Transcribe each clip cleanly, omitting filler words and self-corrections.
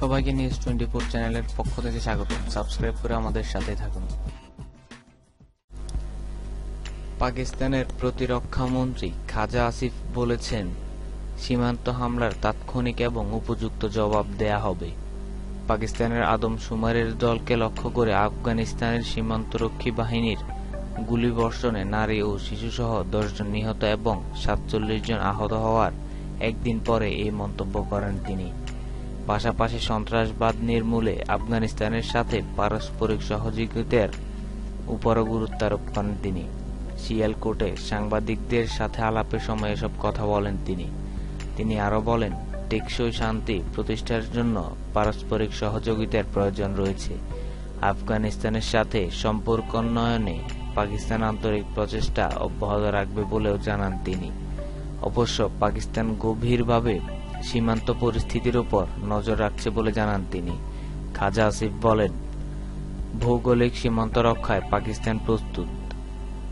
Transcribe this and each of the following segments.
সবাইকে নিউজ 24 চ্যানেলের পক্ষ থেকে স্বাগত। সাবস্ক্রাইব করে আমাদের সাথে থাকুন। পাকিস্তানের প্রতিরক্ষা মন্ত্রী খাজা আসিফ বলেছেন, সীমান্ত হামলার তাৎক্ষণিক এবং উপযুক্ত জবাব দেয়া হবে। পাকিস্তানের আদমশুমারির দলকে লক্ষ্য করে আফগানিস্তানের সীমান্তরক্ষী বাহিনীর গুলিবর্ষণে নারী ও শিশুসহ 10 জন নিহত এবং 47 জন আহত হওয়ার একদিন পরে এই মন্তব্য করেন তিনি। পাশাপাশি সন্ত্রাসবাদ নির্মূলে আফগানিস্তানের সাথে পারস্পরিক সহযোগিতার উপরও গুরুত্ব আরোপ করেন তিনি। শিয়ালকোটে সাংবাদিকদের সাথে আলাপের সময় এসব কথা বলেন তিনি আরও বলেন, টেকসই শান্তি প্রতিষ্ঠার জন্য পারস্পরিক সহযোগিতার প্রয়োজন রয়েছে। আফগানিস্তানের সাথে সম্পর্ক উন্নয়নে পাকিস্তান আন্তরিক প্রচেষ্টা অব্যাহত রাখবে বলেও জানান তিনি। অবশ্য পাকিস্তান গভীরভাবে সীমান্ত পরিস্থিতির উপর নজর রাখছে বলে জানান তিনি। খাজা আসিফ বলেন, ভৌগোলিক সীমান্ত রক্ষায় পাকিস্তান প্রস্তুত।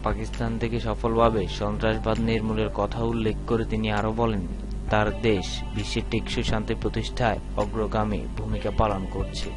পাকিস্তান থেকে সফলভাবে সন্ত্রাসবাদ নির্মূলের কথা উল্লেখ করে তিনি আরও বলেন, তার দেশ বিশ্বের টেকসই শান্তি প্রতিষ্ঠায় অগ্রগামী ভূমিকা পালন করছে।